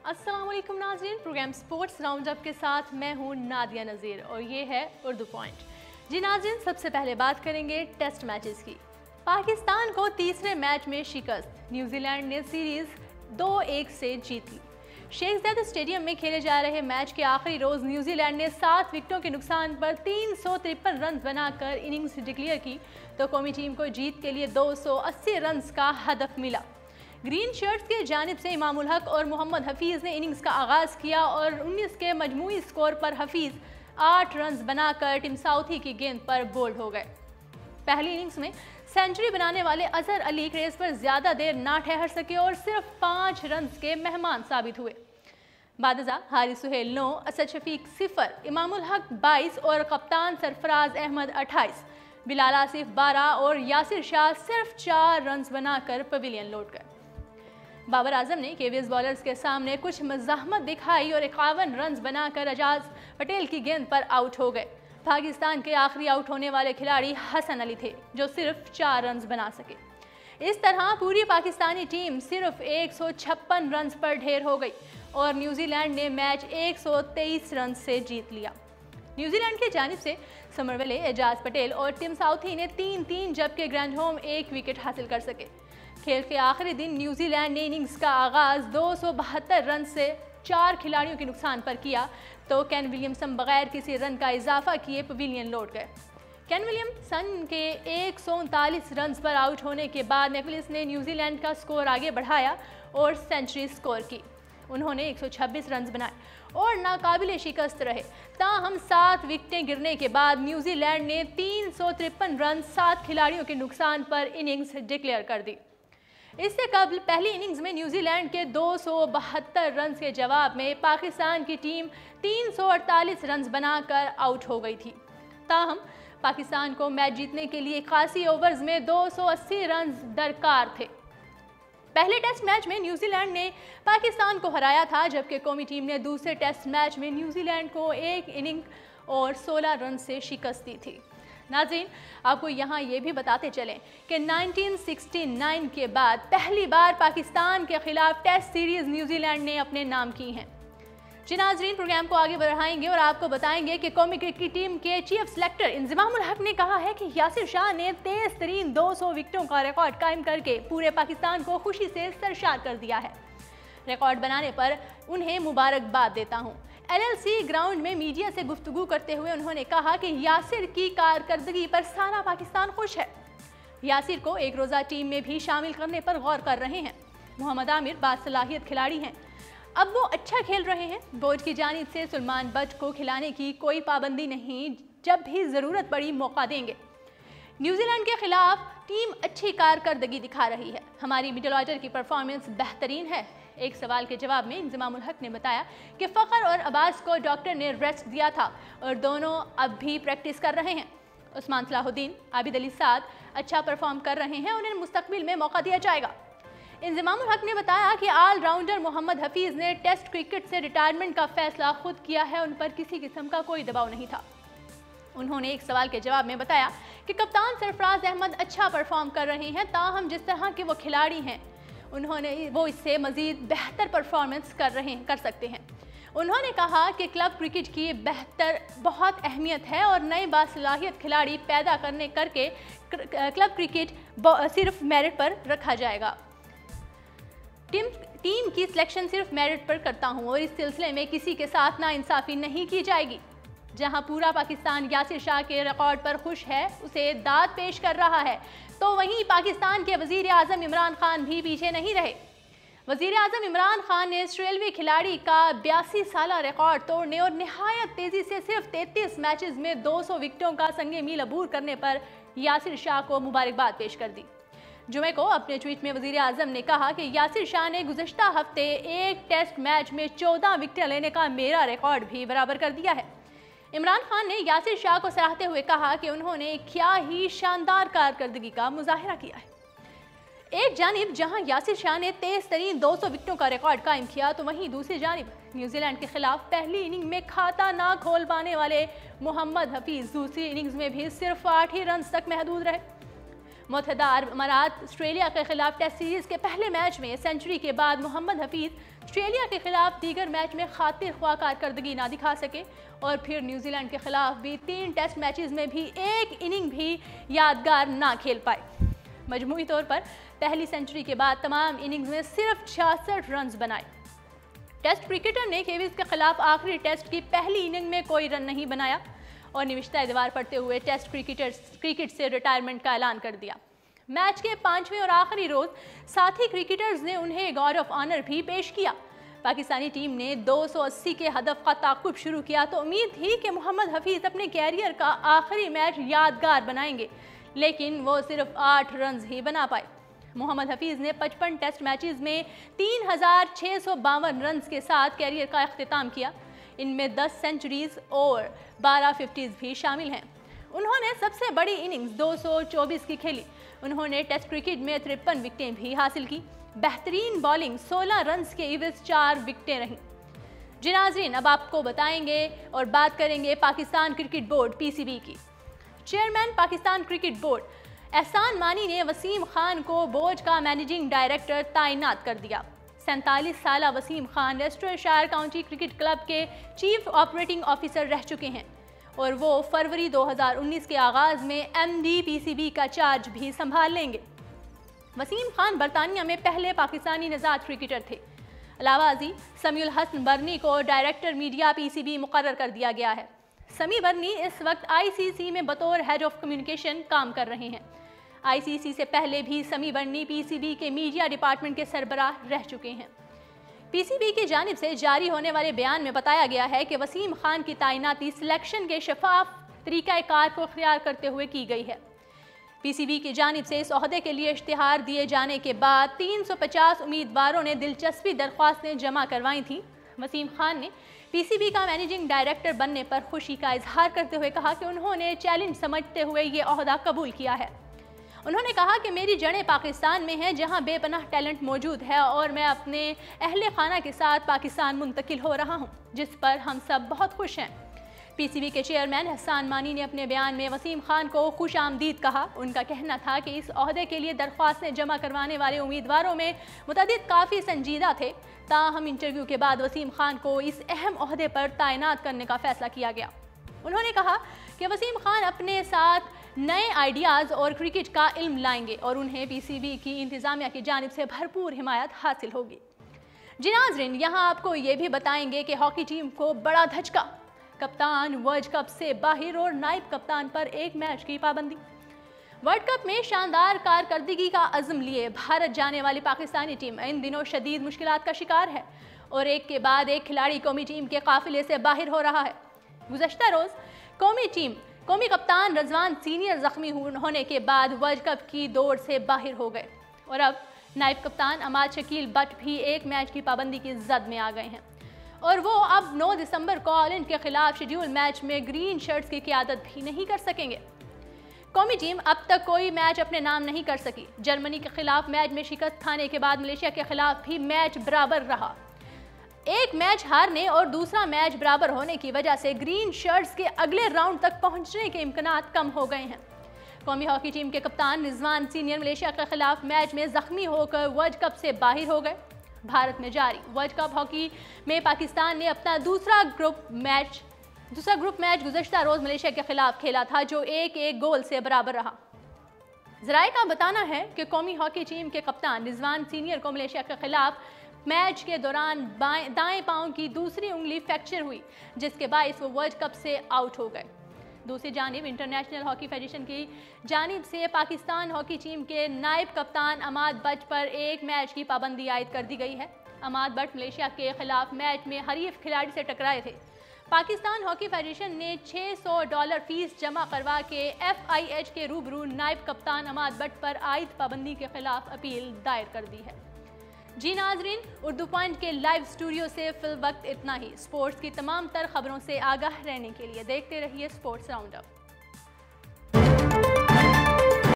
अस्सलाम वालेकुम नाज़रीन, प्रोग्राम स्पोर्ट्स राउंड अप के साथ मैं हूँ नादिया नज़ीर और ये है उर्दू पॉइंट। जी नाज़रीन, सबसे पहले बात करेंगे टेस्ट मैचेस की। पाकिस्तान को तीसरे मैच में शिकस्त, न्यूजीलैंड ने सीरीज़ 2-1 से जीत ली। शेख ज़ायद स्टेडियम में खेले जा रहे मैच के आखिरी रोज़ न्यूजीलैंड ने 7 विकेटों के नुकसान पर 353 रन बनाकर इनिंग्स डिक्लेयर की तो कौमी टीम को जीत के लिए 280 रन का हदफ मिला। ग्रीन शर्ट्स के जानिब से इमामुल हक और मोहम्मद हफीज़ ने इनिंग्स का आगाज़ किया और 19 के मजमूई स्कोर पर हफीज़ 8 रन बनाकर टीम साउथी की गेंद पर बोल्ड हो गए। पहली इनिंग्स में सेंचुरी बनाने वाले अजहर अली क्रेज पर ज़्यादा देर ना ठहर सके और सिर्फ 5 रन के मेहमान साबित हुए। बादजा हारिस सुहेल 9, असद शफीक 0, इमामुल हक 22 और कप्तान सरफराज अहमद 28, बिलाल आसिफ 12 और यासिर शाह सिर्फ 4 रन बनाकर पवेलियन लौट गए। बाबर आजम ने केवीएस बॉलर्स के सामने कुछ मज़ाहमत दिखाई और 51 रन बनाकर एजाज पटेल की गेंद पर आउट हो गए। पाकिस्तान के आखिरी आउट होने वाले खिलाड़ी हसन अली थे जो सिर्फ 4 रन बना सके। इस तरह पूरी पाकिस्तानी टीम सिर्फ 156 रन पर ढेर हो गई और न्यूजीलैंड ने मैच 123 रन से जीत लिया। न्यूजीलैंड की जानिब से समरवेले, एजाज पटेल और टिम साउथी ने 3-3 जबकि ग्रैंडहोम 1 विकेट हासिल कर सके। खेल के आखिरी दिन न्यूजीलैंड ने इनिंग्स का आगाज़ 272 रन से 4 खिलाड़ियों के नुकसान पर किया तो केन विलियमसन बगैर किसी रन का इजाफा किए पवेलियन लौट गए। केन विलियमसन के 139 रन पर आउट होने के बाद मैकलिस ने न्यूजीलैंड का स्कोर आगे बढ़ाया और सेंचुरी स्कोर की। उन्होंने 126 रन बनाए और नाकाबिले शिकस्त रहे। ताहम 7 विकेटें गिरने के बाद न्यूजीलैंड ने 353 रन 7 खिलाड़ियों के नुकसान पर इनिंग्स डिक्लेयर कर दी। इससे कबल पहली इनिंग्स में न्यूजीलैंड के 272 रन के जवाब में पाकिस्तान की टीम 348 रन बनाकर आउट हो गई थी। ताहम पाकिस्तान को मैच जीतने के लिए 81 ओवर्स में 280 रन दरकार थे। पहले टेस्ट मैच में न्यूजीलैंड ने पाकिस्तान को हराया था जबकि कौमी टीम ने दूसरे टेस्ट मैच में न्यूजीलैंड को 1 इनिंग और 16 रन से शिकस्त दी थी। नाज़रीन, आपको यहाँ ये भी बताते चलें कि 1969 के बाद पहली बार पाकिस्तान के खिलाफ टेस्ट सीरीज़ न्यूजीलैंड ने अपने नाम की हैं। जी नाज़रीन, प्रोग्राम को आगे बढ़ाएंगे और आपको बताएंगे कि कौमी क्रिकेट टीम के चीफ सेलेक्टर इंज़मामुल हक ने कहा है कि यासिर शाह ने तेज़ तरीन 200 विकेटों का रिकॉर्ड कायम करके पूरे पाकिस्तान को खुशी से सरशार कर दिया है। रिकॉर्ड बनाने पर उन्हें मुबारकबाद देता हूँ। LLC ग्राउंड में मीडिया से गुफ्तगू करते हुए उन्होंने कहा कि यासिर की कारकर्दगी पर सारा पाकिस्तान खुश है। यासिर को एक रोज़ा टीम में भी शामिल करने पर गौर कर रहे हैं। मोहम्मद आमिर बासलाहियत खिलाड़ी हैं, अब वो अच्छा खेल रहे हैं। बोर्ड की जानिब से सुलेमान बट को खिलाने की कोई पाबंदी नहीं, जब भी ज़रूरत पड़ी मौका देंगे। न्यूजीलैंड के खिलाफ टीम अच्छी कारकर्दगी दिखा रही है। हमारी मिडल ऑर्डर की परफॉर्मेंस बेहतरीन है। एक सवाल के जवाब में इंज़मामुल हक ने बताया कि फ़खर और अब्बास को डॉक्टर ने रेस्ट दिया था और दोनों अब भी प्रैक्टिस कर रहे हैं। उस्मान सलाहुद्दीन, आबिद अली साद अच्छा परफॉर्म कर रहे हैं, उन्हें मुस्तकबिल में मौका दिया जाएगा। इंज़मामुल हक ने बताया कि ऑलराउंडर मोहम्मद हफीज़ ने टेस्ट क्रिकेट से रिटायरमेंट का फैसला खुद किया है, उन पर किसी किस्म का कोई दबाव नहीं था। उन्होंने एक सवाल के जवाब में बताया कि कप्तान सरफराज अहमद अच्छा परफॉर्म कर रहे हैं, ताहम जिस तरह के वो खिलाड़ी हैं वो इससे मज़ीद बेहतर परफॉर्मेंस कर सकते हैं। उन्होंने कहा कि क्लब क्रिकेट की बहुत अहमियत है और नए बासलाहियत खिलाड़ी पैदा करके क्लब क्रिकेट सिर्फ मेरिट पर रखा जाएगा। टीम की सिलेक्शन सिर्फ मेरिट पर करता हूँ और इस सिलसिले में किसी के साथ नाइंसाफ़ी नहीं की जाएगी। जहां पूरा पाकिस्तान यासिर शाह के रिकॉर्ड पर खुश है, उसे दाद पेश कर रहा है, तो वहीं पाकिस्तान के वज़ीर आज़म इमरान खान भी पीछे नहीं रहे। वज़ीर आज़म इमरान खान ने ऑस्ट्रेलियावी खिलाड़ी का 82 साला रिकॉर्ड तोड़ने और निहायत तेज़ी से सिर्फ 33 मैचेस में 200 विकेटों का संगे मील अबूर करने पर यासिर शाह को मुबारकबाद पेश कर दी। जुमे को अपने ट्वीट में वज़ीर आज़म ने कहा कि यासिर शाह ने गुज़श्ता हफ्ते एक टेस्ट मैच में 14 विकेट लेने का मेरा रिकॉर्ड भी बराबर कर दिया है। इमरान खान ने यासिर शाह को सराहते हुए कहा कि उन्होंने क्या ही शानदार कारकर्दगी का मुजाहिरा किया है। एक जानिब जहां यासिर शाह ने तेज तरीन 200 विकेटों का रिकॉर्ड कायम किया तो वहीं दूसरी जानिब न्यूजीलैंड के खिलाफ पहली इनिंग में खाता ना खोल पाने वाले मोहम्मद हफीज़ दूसरी इनिंग्स में भी सिर्फ 8 ही रन तक महदूद रहे। मुत्तहिदा अरब अमारात ऑस्ट्रेलिया के खिलाफ टेस्ट सीरीज के पहले मैच में सेंचुरी के बाद मोहम्मद हफीज़ آسٹریلیا کے خلاف دیگر میچ میں خاطر خواہ کارکردگی نہ دکھا سکے اور پھر نیوزی لینڈ کے خلاف بھی 3 ٹیسٹ میچز میں بھی ایک اننگ بھی یادگار نہ کھیل پائے۔ مجموعی طور پر پہلی سنچری کے بعد تمام اننگز میں صرف 66 رنز بنائے۔ ٹیسٹ کرکٹر نے کیویز کے خلاف آخری ٹیسٹ کی پہلی اننگ میں کوئی رن نہیں بنایا اور نوشتہ ادوار پڑھتے ہوئے ٹیسٹ کرکٹ سے ریٹائرمنٹ کا اعلان کر دیا۔ میچ کے 5ویں اور آخری روز ساتھی کرکٹرز نے انہیں گارڈ آف آنر بھی پیش کیا۔ پاکستانی ٹیم نے 280 کے ہدف کا تعاقب شروع کیا تو امید تھی کہ محمد حفیظ اپنے کیریئر کا آخری میچ یادگار بنائیں گے، لیکن وہ صرف 8 رنز ہی بنا پائے۔ محمد حفیظ نے 55 ٹیسٹ میچز میں 3652 رنز کے ساتھ کیریئر کا اختتام کیا۔ ان میں 10 سنچریز اور 12 50s بھی شامل ہیں۔ انہوں نے سب سے بڑی اننگز 224 کی کھیلی۔ انہوں نے ٹیسٹ کرکٹ میں 53 وکٹیں بھی حاصل کی۔ بہترین بالنگ 16 رنز کے عوض 4 وکٹیں رہیں۔ جی ناظرین، اب آپ کو بتائیں گے اور بات کریں گے پاکستان کرکٹ بورڈ PCB کی۔ Chairman Pakistan cricket board Ehsan Mani نے وسیم خان کو بورڈ کا مینیجنگ ڈائریکٹر تعینات کر دیا۔ 47 سالہ Waseem Khan Leicestershire county cricket club کے چیف آپریٹنگ آفیسر رہ چکے ہیں اور وہ فروری 2019 کے آغاز میں MD PCB کا چارج بھی سنبھال لیں گے۔ وسیم خان برطانیہ میں پہلے پاکستانی نژاد کرکٹر تھے۔ علاوہ ازیں سمیع الحسن برنی کو ڈائریکٹر میڈیا PCB مقرر کر دیا گیا ہے۔ سمیع برنی اس وقت ICC میں بطور ہیڈ آف کمیونیکیشن کام کر رہے ہیں۔ ICC سے پہلے بھی سمیع برنی PCB کے میڈیا ڈپارٹمنٹ کے سربراہ رہ چکے ہیں۔ PCB کی جانب سے جاری ہونے والے بیان میں بتایا گیا ہے کہ وسیم خان کی تعیناتی سلیکشن کے شفاف طریقہ کار کو اختیار کرتے ہوئے کی گئی ہے۔ PCB کی جانب سے اس عہدے کے لیے اشتہار دیے جانے کے بعد 350 امیدواروں نے دلچسپی درخواستیں جمع کروائی تھیں۔ وسیم خان نے PCB کا مینیجنگ ڈائریکٹر بننے پر خوشی کا اظہار کرتے ہوئے کہا کہ انہوں نے چیلنج سمجھتے ہوئے یہ عہدہ قبول کیا ہے۔ انہوں نے کہا کہ میری جڑیں پاکستان میں ہیں جہاں بے پناہ ٹیلنٹ موجود ہے اور میں اپنے اہل خانہ کے ساتھ پاکستان منتقل ہو رہا ہوں، جس پر ہم سب بہت خوش ہیں۔ PCB کے چیئرمین احسان مانی نے اپنے بیان میں وسیم خان کو خوش آمدید کہا۔ ان کا کہنا تھا کہ اس عہدے کے لیے درخواستیں جمع کروانے والے امیدواروں میں متعدد کافی سنجیدہ تھے، تاہم انٹرویو کے بعد وسیم خان کو اس اہم عہدے پر تعینات کرنے کا فیصلہ کیا گیا۔ انہوں نے کہا کہ وسیم خان اپنے ساتھ نئے آئیڈیاز اور کرکٹ کا علم لائیں گے اور انہیں PCB کی انتظامیہ کی جانب سے بھرپور حمایت حاصل ہوگی۔ جی ناظرین، یہاں آپ کو یہ بھی بتائیں گے کہ ہاکی ٹیم کو بڑا دھچکا، کپتان ورلڈ کپ سے باہر اور نائب کپتان پر 1 میچ کی پابندی۔ ورلڈ کپ میں شاندار کارکردگی کا عزم لیے بھارت جانے والی پاکستانی ٹیم ان دنوں شدید مشکلات کا شکار ہے اور ایک کے بعد ایک کھلاڑی قومی ٹیم کے قافلے سے باہر ہو رہا ہے۔ گزشتہ روز قومی کپتان رضوان سینئر زخمی ہونے کے بعد ورلڈ کپ کی دوڑ سے باہر ہو گئے اور اب نائب کپتان عماد شکیل بٹ بھی 1 میچ کی پابندی کی زد میں آ گئے ہیں اور وہ اب 9 دسمبر کو آلینڈ کے خلاف شیڈول میچ میں گرین شرٹس کی قیادت بھی نہیں کر سکیں گے۔ قومی ٹیم اب تک کوئی میچ اپنے نام نہیں کر سکی۔ جرمنی کے خلاف میچ میں شکست کھانے کے بعد ملیشیا کے خلاف بھی میچ برابر رہا۔ ایک میچ ہارنے اور دوسرا میچ برابر ہونے کی وجہ سے گرین شرٹس کے اگلے راؤنڈ تک پہنچنے کے امکانات کم ہو گئے ہیں۔ قومی ہاکی ٹیم کے کپتان رضوان سینئر ملیشیا کے خلاف میچ میں زخمی ہو کر ورلڈ کپ سے باہر ہو گئے۔ بھارت میں جاری ورلڈ کپ ہاکی میں پاکستان نے اپنا دوسرا گروپ میچ گزشتہ روز ملیشیا کے خلاف کھیلا تھا جو 1-1 گول سے برابر رہا۔ ذرائع کا بتانا ہے کہ قومی ہاکی ٹیم کے کپتان رضوان سینئر کو ملیشیا کے خلاف میچ کے دوران دائیں پاؤں کی دوسری انگلی فریکچر ہوئی، جس کے باعث وہ ورلڈ کپ سے آؤٹ ہو گئے۔ دوسری جانب انٹرنیشنل ہاکی فیڈریشن کی جانب سے پاکستان ہاکی ٹیم کے نائب کپتان عماد بٹ پر 1 میچ کی پابندی عائد کر دی گئی ہے۔ عماد بٹ ملیشیا کے خلاف میچ میں حریف کھلاڑی سے ٹکرائے تھے۔ پاکستان ہاکی فیڈریشن نے $600 فیس جمع کروا کے FIH کے روبرو نائب کپتان عماد بٹ پر عائد پابندی کے خلاف اپیل دائر کر دی ہے۔ جی ناظرین، اردو پوائنٹ کے لائیو اسٹوڈیو سے فی الوقت اتنا ہی۔ سپورٹس کی تمام تر خبروں سے آگاہ رہنے کے لیے دیکھتے رہیے سپورٹس راؤنڈ اپ۔